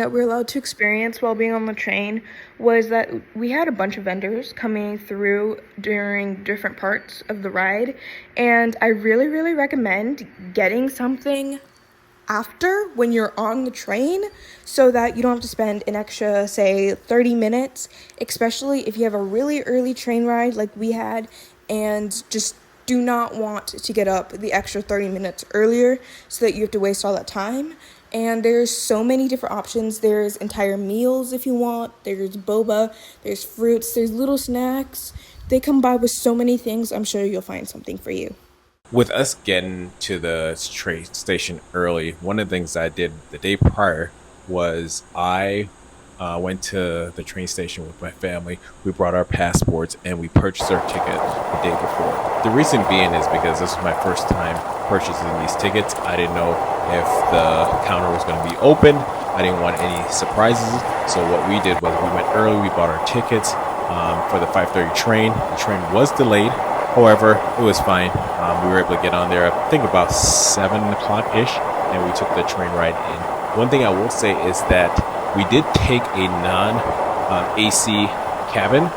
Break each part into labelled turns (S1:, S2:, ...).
S1: that we're allowed to experience while being on the train was that we had a bunch of vendors coming through during different parts of the ride, and I really, really recommend getting something after when you're on the train so that you don't have to spend an extra, say, 30 minutes, especially if you have a really early train ride like we had and just do not want to get up the extra 30 minutes earlier so that you have to waste all that time. And there's so many different options. There's entire meals if you want, there's boba, there's fruits, there's little snacks. They come by with so many things. I'm sure you'll find something for you.
S2: With us getting to the train station early, one of the things I did the day prior was I went to the train station with my family. We brought our passports and we purchased our ticket the day before. The reason being is because this was my first time purchasing these tickets. I didn't know if the counter was going to be open. I didn't want any surprises. So what we did was we went early. We bought our tickets for the 5:30 train. The train was delayed. However, it was fine. We were able to get on there, I think about 7 o'clock-ish, and we took the train ride in. One thing I will say is that we did take a non-AC cabin.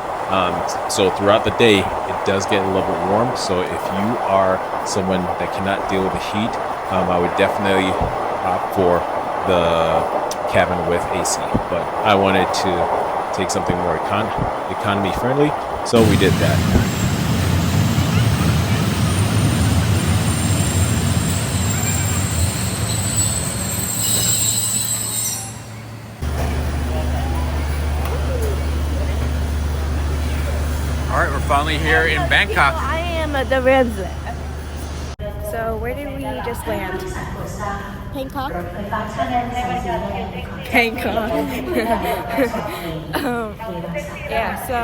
S2: So throughout the day, it does get a little bit warm. So if you are someone that cannot deal with the heat, I would definitely opt for the cabin with AC. But I wanted to take something more economy friendly, so we did that.
S3: All right, we're finally here in Bangkok.
S1: I am the resident. So where did we just land? Bangkok? Bangkok. Yeah, so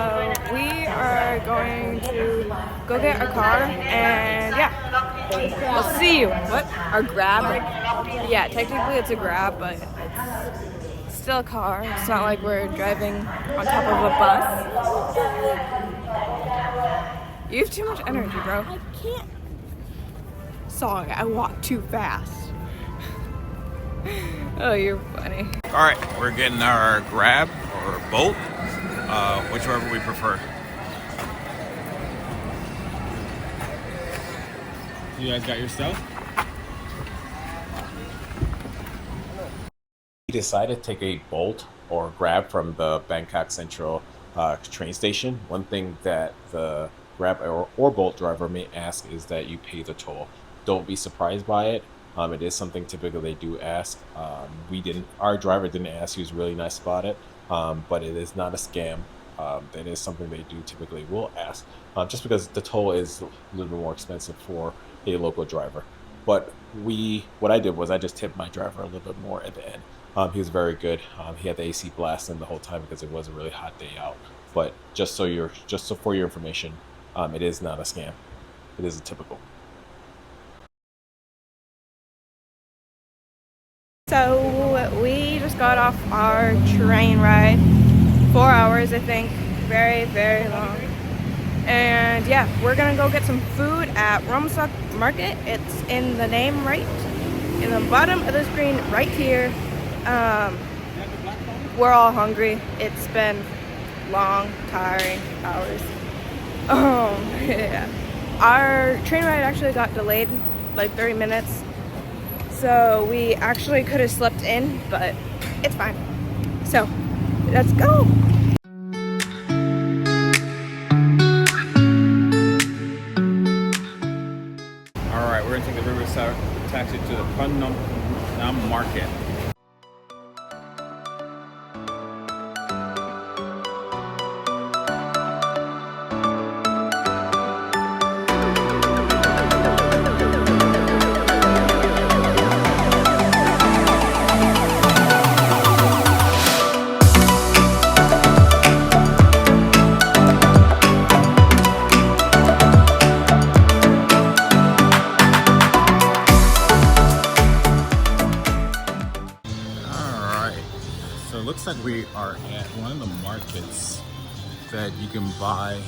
S1: we are going to go get our car and yeah, we'll see you. What? Our Grab? Yeah, technically it's a Grab, but it's still a car. It's not like we're driving on top of a bus. You have too much energy, bro. I can't. Sorry, I walk too fast. Oh, you're funny.
S3: All right, we're getting our Grab or Bolt, whichever we prefer. You guys got your stuff?
S2: We decided to take a Bolt or Grab from the Bangkok Central train station. One thing that the Grab or Bolt driver may ask is that you pay the toll. Don't be surprised by it. It is something typically they do ask. Our driver didn't ask. He was really nice about it. But it is not a scam. That is something they do typically will ask, just because the toll is a little bit more expensive for a local driver. But what I did was I just tipped my driver a little bit more at the end. He was very good. He had the AC blasting the whole time because it was a really hot day out. But just for your information, it is not a scam. It is a typical.
S1: So we just got off our train ride. 4 hours, I think. Very, very long. And yeah, we're gonna go get some food at Rumsak Market. It's in the name right in the bottom of the screen right here. We're all hungry. It's been long, tiring hours. Yeah. Our train ride actually got delayed like 30 minutes. So we actually could have slept in, but it's fine. So let's go.
S3: All right, we're gonna take the riverside taxi to the Phnom Nam Market. So it looks like we are at one of the markets that you can buy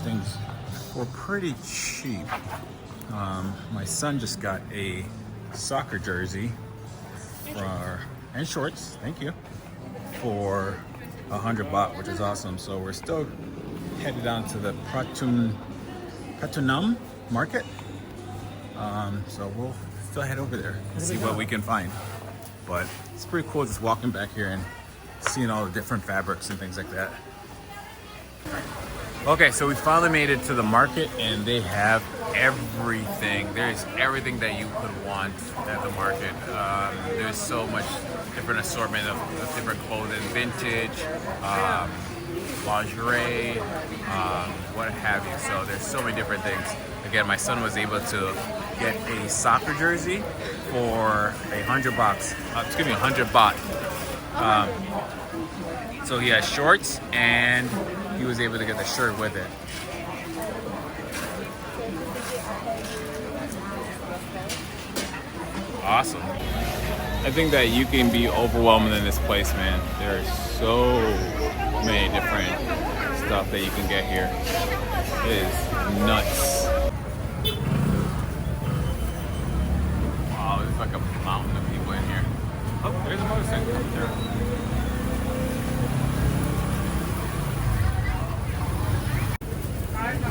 S3: things for pretty cheap. My son just got a soccer jersey and shorts, thank you, for 100 baht, which is awesome. So we're still headed down to the Pratunam market. So we'll still head over there and see what we can find. But it's pretty cool just walking back here and seeing all the different fabrics and things like that. Okay, so we finally made it to the market and they have everything. There's everything that you could want at the market. There's so much different assortment of different clothing, vintage, lingerie, what have you. So there's so many different things. Again, my son was able to get a soccer jersey for 100 bucks. Excuse me, 100 baht. So he has shorts and he was able to get the shirt with it. Awesome. I think that you can be overwhelmed in this place, man. There's so many different stuff that you can get here. It is nuts. Wow, there's like a mountain of people in here. Oh, there's a motorcycle up there.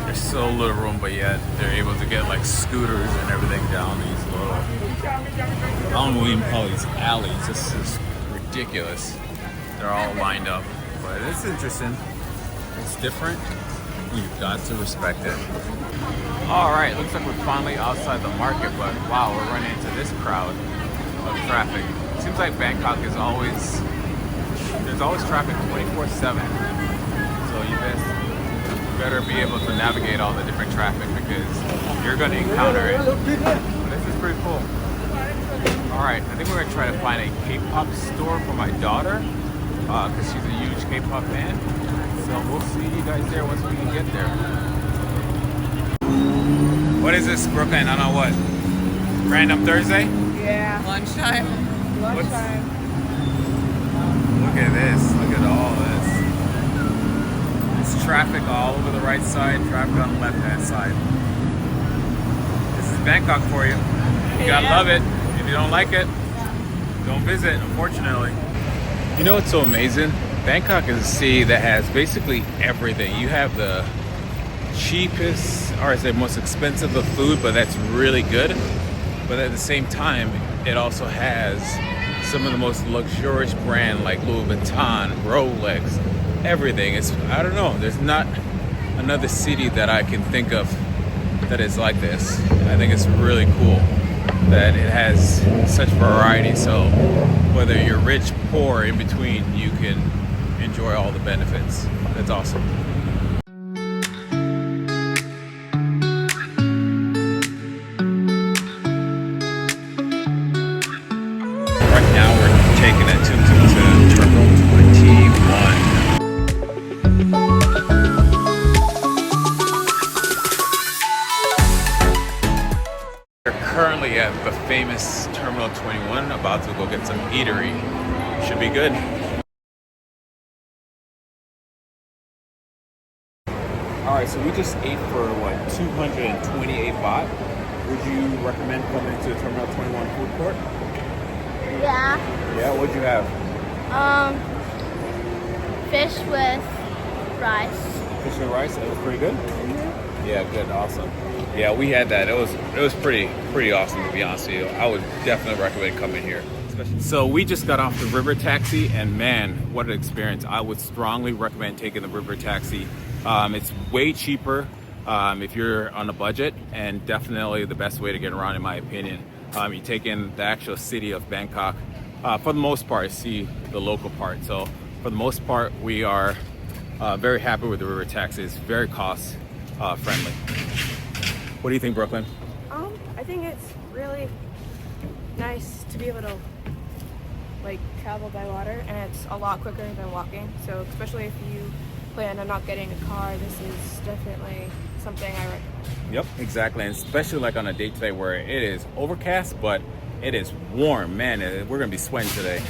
S3: There's so little room, but yet they're able to get like scooters and everything down these little, I don't know what you even call these alleys. This is ridiculous. They're all lined up, but it's interesting. It's different. You've got to respect it. All right, looks like we're finally outside the market, but wow, we're running into this crowd of traffic. It seems like Bangkok is always, there's always traffic 24/7. So you better be able to navigate all the different traffic because you're going to encounter it. But this is pretty cool. All right, I think we're going to try to find a K-pop store for my daughter because she's a huge K-pop fan. So we'll see you guys there once we can get there. What is this, Brooklyn? I don't know what. Random Thursday?
S1: Yeah.
S4: Lunchtime.
S1: Lunchtime.
S3: Look at this. Look at all this. There's traffic all over the right side, traffic on the left-hand side. This is Bangkok for you. You gotta love it. If you don't like it, don't visit, unfortunately. You know what's so amazing? Bangkok is a city that has basically everything. You have the cheapest, or I say most expensive of food, but that's really good. But at the same time, it also has some of the most luxurious brand like Louis Vuitton, Rolex, everything. It's, I don't know, there's not another city that I can think of that is like this. I think it's really cool that it has such variety. So whether you're rich, poor, in between, you can enjoy all the benefits. That's awesome. Right now we're taking a tuk-tuk to Terminal 21. We're currently at the famous Terminal 21, about to go get some eatery. Should be good. Alright, so we just ate for what, 228 baht. Would you recommend coming to the Terminal 21 food court?
S5: Yeah.
S3: Yeah, what'd you have?
S5: Fish with rice.
S3: Fish and rice, that was pretty good? Mm-hmm. Yeah, good, awesome. Yeah, we had that. It was pretty awesome, to be honest with you. I would definitely recommend coming here. So we just got off the river taxi, and man, what an experience. I would strongly recommend taking the river taxi. It's way cheaper if you're on a budget, and definitely the best way to get around, in my opinion. You take in the actual city of Bangkok. For the most part, see the local part. So for the most part, we are very happy with the river taxi. It's very cost friendly. What do you think, Brooklyn?
S1: I think it's really nice to be able to like travel by water, and it's a lot quicker than walking. So especially if you plan on not getting a car, this is definitely something I recommend.
S3: Yep, exactly, and especially like on a day today where it is overcast, but it is warm. Man, we're gonna be sweating today,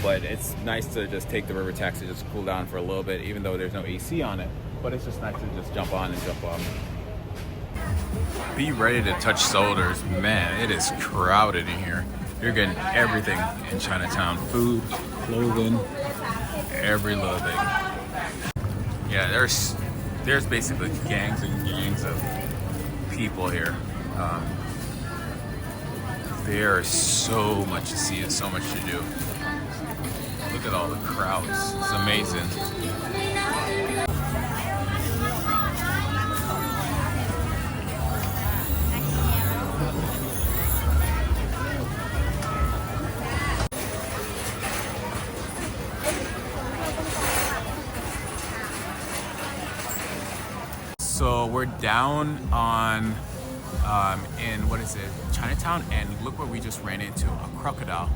S3: but it's nice to just take the river taxi, just cool down for a little bit, even though there's no AC on it. But it's just nice to just jump on and jump off. Be ready to touch shoulders. Man, it is crowded in here. You're getting everything in Chinatown. Food, clothing, every little thing. Yeah, there's basically gangs and gangs of people here. There's so much to see and so much to do. Look at all the crowds. It's amazing. So we're down on in what is it, Chinatown, and look what we just ran into, a crocodile.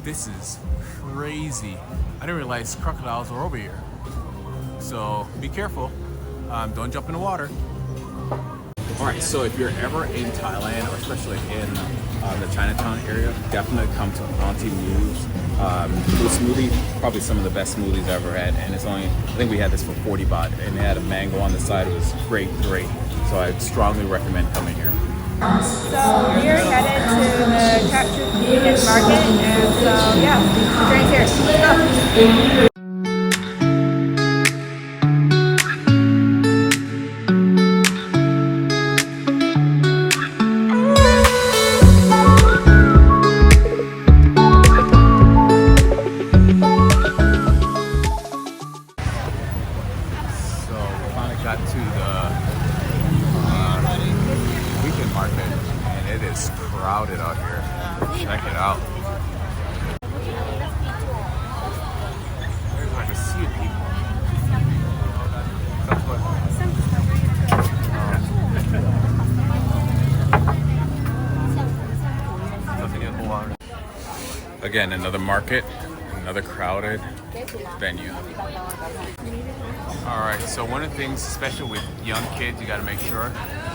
S3: This is crazy. I didn't realize crocodiles were over here. So be careful. Don't jump in the water. All right, so if you're ever in Thailand, or especially in the Chinatown area, definitely come to Auntie Mu's. The smoothie, probably some of the best smoothies I've ever had, and it's only, I think we had this for 40 baht, and it had a mango on the side. It was great. So I strongly recommend coming here.
S1: So we're headed to the Capture Vegan Market, and so yeah, train's here. Let's go.
S3: Got to the weekend market, and it is crowded out here. Check it out. There's like a sea of people. Again, another market, another crowded venue. All right, so one of the things, especially with young kids, you got to make sure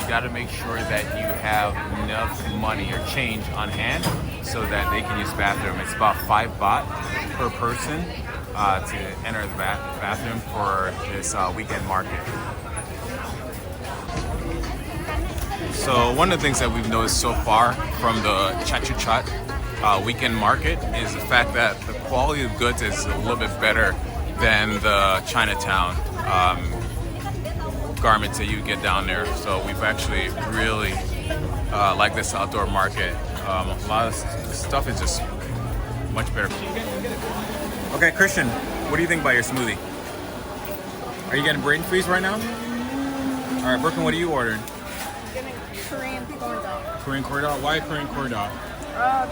S3: that you have enough money or change on hand so that they can use the bathroom. It's about 5 baht per person to enter the bathroom for this weekend market. So one of the things that we've noticed so far from the Chatuchak weekend market is the fact that the quality of goods is a little bit better than the Chinatown garments that you get down there. So we've actually really liked this outdoor market. A lot of stuff is just much better. Okay, Christian, what do you think about your smoothie? Are you getting brain freeze right now? All right, Brooklyn, what are you ordering?
S1: Korean corn dog.
S3: Korean corn dog? Why Korean corn dog?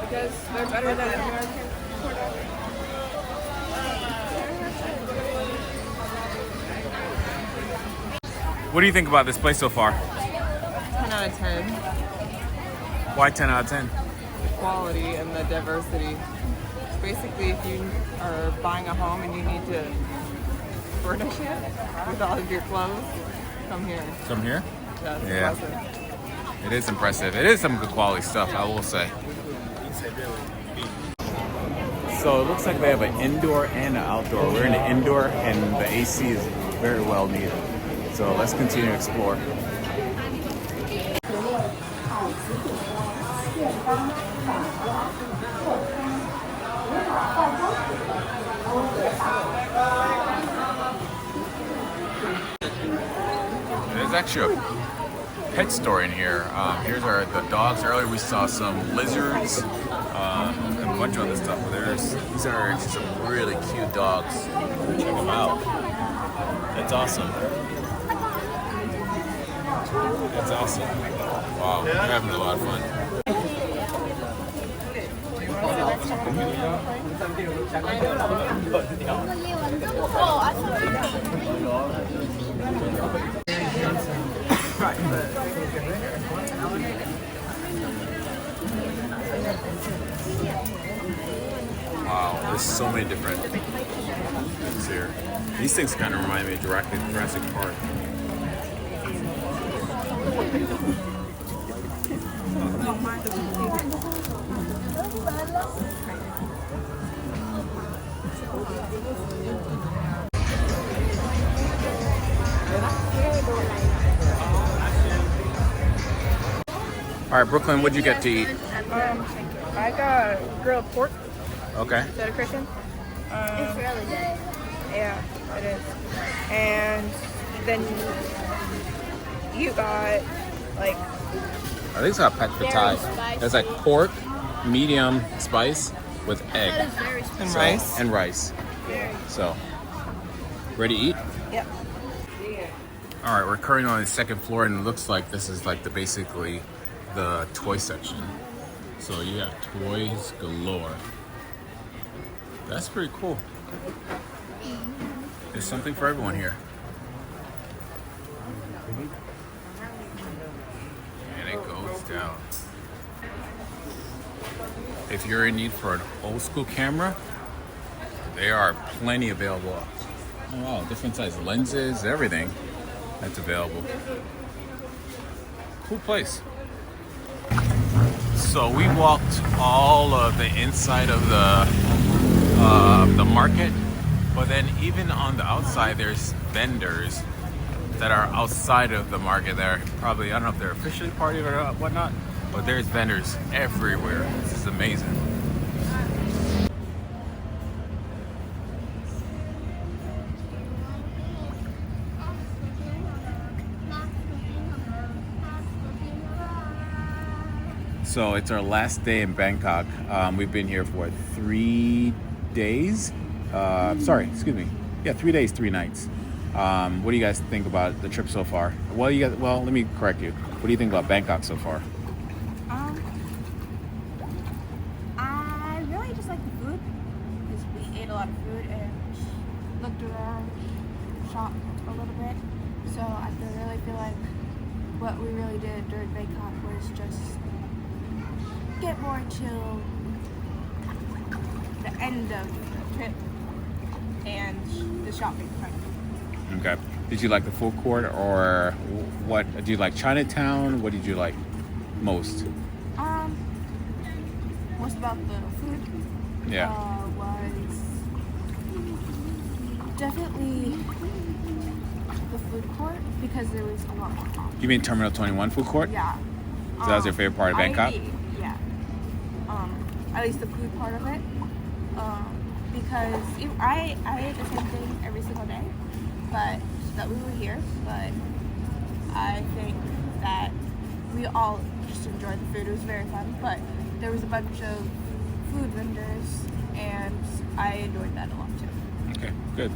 S1: Because they're better than American corn dog.
S3: What do you think about this place so far?
S4: 10 out of 10.
S3: Why 10 out of 10?
S4: The quality and the diversity. Basically, if you are buying a home and you need to furnish it with all of your clothes, come here.
S3: Come here?
S4: Yeah, it's
S3: Yeah.
S4: impressive.
S3: It is impressive. It is some good quality stuff, I will say. So it looks like they have an indoor and an outdoor. We're in the indoor, and the AC is very well needed. So let's continue to explore. There's actually a pet store in here. Here's the dogs. Earlier we saw some lizards and a bunch of other stuff. These are some really cute dogs. Check them out. That's awesome. That's awesome. Wow, we're having a lot of fun. Wow, there's so many different things here. These things kind of remind me of Jurassic Park. All right, Brooklyn, what'd you get to eat?
S1: I got grilled pork.
S2: Okay.
S1: Is that a Christian?
S5: It's really good.
S1: Yeah, it is. And then you got like
S2: I think it's got pad thai.
S5: spicy.
S2: It's like pork, medium spice with egg.
S5: That is very spicy.
S4: And
S2: So-
S4: rice.
S2: And rice. So, ready to eat?
S1: yep.
S2: All right, we're currently on the second floor, and it looks like this is like basically the toy section. So you got toys galore. That's pretty cool. There's something for everyone here. And it goes down. If you're in need for an old school camera, there are plenty available. Oh wow, different size lenses, everything that's available. Cool place. So we walked all of the inside of the market, but then even on the outside, there's vendors that are outside of the market. They're probably, I don't know if they're officially part of it or whatnot, but there's vendors everywhere. This is amazing. So it's our last day in Bangkok. We've been here for 3 days. Sorry, excuse me. Yeah, 3 days, 3 nights. What do you guys think about the trip so far? Well, let me correct you. What do you think about Bangkok so far?
S1: I really just like the food because we ate a lot of food and looked around, shopped a little bit. So I really feel like what we really did during Bangkok was just get more to the end of the trip and the shopping part.
S2: Okay. Did you like the food court, or what? Do you like Chinatown? What did you like most?
S1: Most about the food.
S2: Yeah.
S1: Was definitely the food court because there was a lot more options.
S2: You mean Terminal 21 food court?
S1: Yeah.
S2: So that was your favorite part of Bangkok?
S1: Yeah. At least the food part of it. Because I ate the same thing every single day, but that we were here. But I think that we all just enjoyed the food. It was very fun. But there was a bunch of food vendors, and I enjoyed that a lot too.
S2: Okay, good.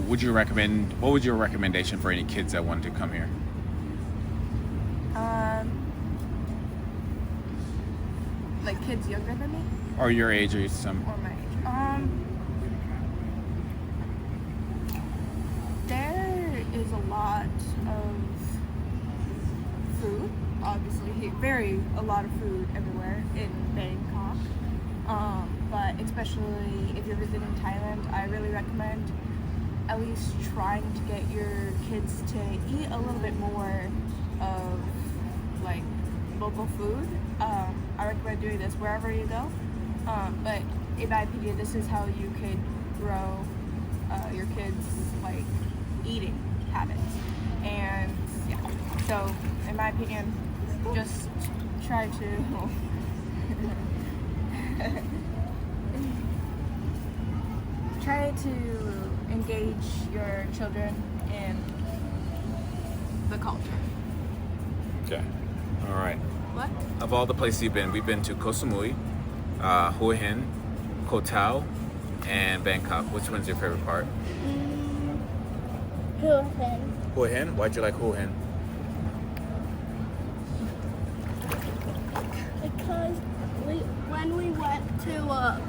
S2: Would you recommend, what was your recommendation for any kids that wanted to come here?
S1: Like kids younger than me
S2: Or your age or some?
S1: or my age. There is a lot of food, obviously. A lot of food everywhere in Bangkok. But especially if you're visiting Thailand, I really recommend at least trying to get your kids to eat a little bit more of like local food. I recommend doing this wherever you go. But in my opinion, this is how you could grow your kids' like eating habits. And yeah, so in my opinion, just try to try to engage your children in the culture.
S2: Okay. All right.
S1: What?
S2: Of all the places you've been, we've been to Koh Samui, Hua Hin, Koh Tao, and Bangkok. Which one's your favorite part?
S5: Hua Hin.
S2: Hua Hin? Why'd you like Hua Hin?
S5: Because when we went to a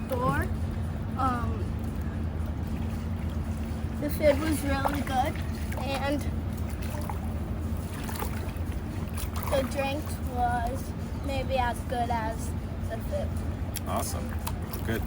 S5: store, the food was really good, and the drinks was maybe as good as the food.
S2: Awesome. Good.